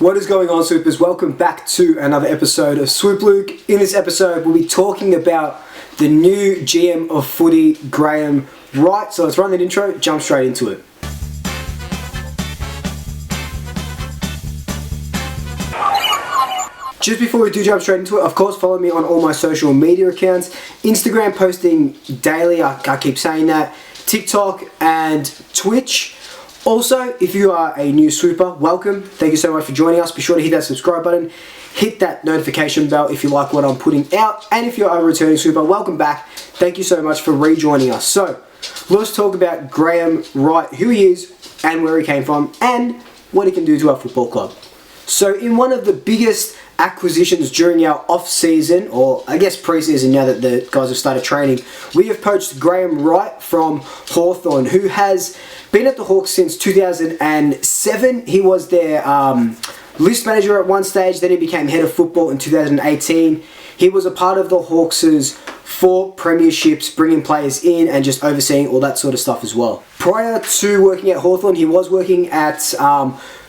What is going on, Swoopers? Welcome back to another episode of Swoop Luke. In this episode, we'll be talking about the new GM of footy, Graham Wright. So let's run that intro, jump straight into it. Just before we do jump straight into it, of course, follow me on all my social media accounts. Instagram posting daily, I keep saying that. TikTok and Twitch. Also, if you are a new swooper, welcome. Thank you so much for joining us. Be sure to hit that subscribe button. Hit that notification bell if you like what I'm putting out. And if you're a returning swooper, welcome back. Thank you so much for rejoining us. So, let's talk about Graham Wright, who he is and where he came from and what he can do to our football club. So, in one of the biggest acquisitions during our off-season, or I guess pre-season now that the guys have started training, we have poached Graham Wright from Hawthorn, who has been at the Hawks since 2007. He was their list manager at one stage, then he became head of football in 2018. He was a part of the Hawks' 4 premierships, bringing players in and just overseeing all that sort of stuff as well. Prior to working at Hawthorn, he was working at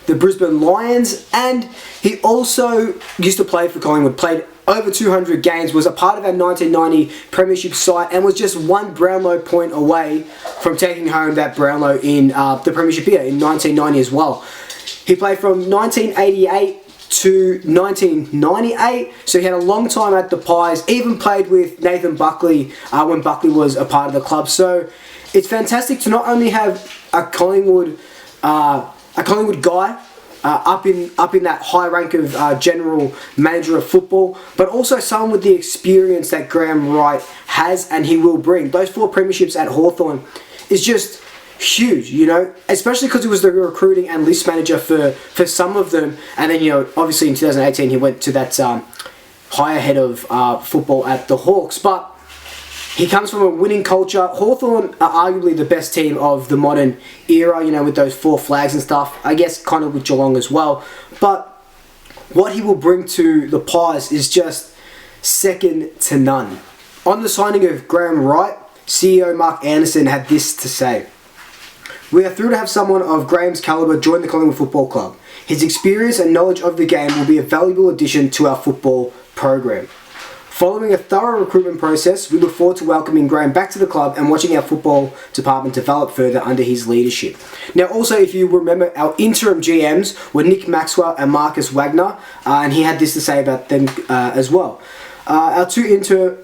the Brisbane Lions, and he also used to play for Collingwood, played over 200 games, was a part of our 1990 premiership side, and was just one Brownlow point away from taking home that Brownlow in the premiership year in 1990 as well. He played from 1988 to 1998, so he had a long time at the Pies, even played with Nathan Buckley when Buckley was a part of the club. So it's fantastic to not only have a Collingwood guy up in that high rank of general manager of football, but also someone with the experience that Graham Wright has and he will bring. Those 4 premierships at Hawthorn is just huge, you know, especially because he was the recruiting and list manager for some of them, and then, you know, obviously in 2018 he went to that higher head of football at the Hawks. But he comes from a winning culture. Hawthorn are arguably the best team of the modern era, you know, with those 4 flags and stuff. I guess kind of with Geelong as well. But what he will bring to the Pies is just second to none. On the signing of Graham Wright, CEO Mark Anderson had this to say: "We are thrilled to have someone of Graham's calibre join the Collingwood Football Club. His experience and knowledge of the game will be a valuable addition to our football program. Following a thorough recruitment process, we look forward to welcoming Graham back to the club and watching our football department develop further under his leadership." Now, also, if you remember, our interim GMs were Nick Maxwell and Marcus Wagner, and he had this to say about them as well. Our 2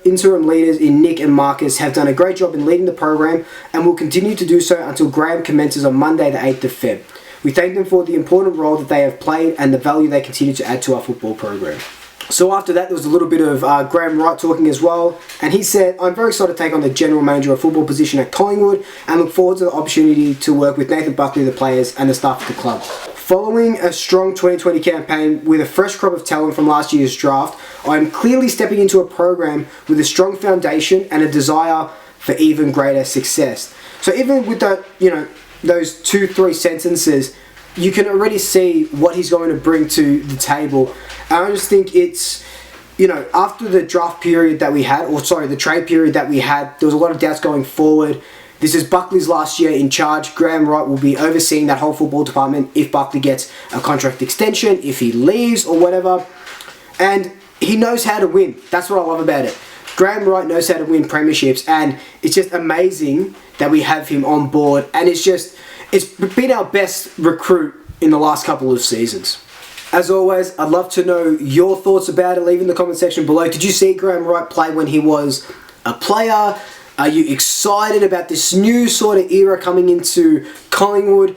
interim leaders in Nick and Marcus have done a great job in leading the program and will continue to do so until Graham commences on Monday the 8th of Feb. We thank them for the important role that they have played and the value they continue to add to our football program. So after that, there was a little bit of Graham Wright talking as well, and he said, "I'm very excited to take on the general manager of football position at Collingwood and look forward to the opportunity to work with Nathan Buckley, the players and the staff of the club. Following a strong 2020 campaign with a fresh crop of talent from last year's draft, I am clearly stepping into a program with a strong foundation and a desire for even greater success." So even with that, you know, those 2-3 sentences, you can already see what he's going to bring to the table. And I just think it's, you know, after the draft period that we had, or sorry, the trade period that we had, there was a lot of doubts going forward. This is Buckley's last year in charge. Graham Wright will be overseeing that whole football department if Buckley gets a contract extension, if he leaves or whatever. And he knows how to win. That's what I love about it. Graham Wright knows how to win premierships, and it's just amazing that we have him on board. And it's been our best recruit in the last couple of seasons. As always, I'd love to know your thoughts about it. Leave in the comment section below. Did you see Graham Wright play when he was a player? Are you excited about this new sort of era coming into Collingwood?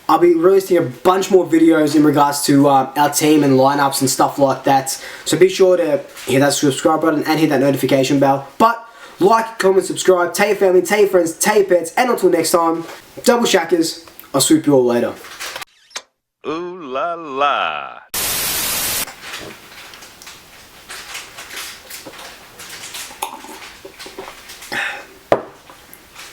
I'll be releasing a bunch more videos in regards to our team and lineups and stuff like that. So be sure to hit that subscribe button and hit that notification bell. But like, comment, subscribe, tell your family, tell your friends, tell your pets, and until next time, double shackers. I'll swoop you all later. Ooh la la.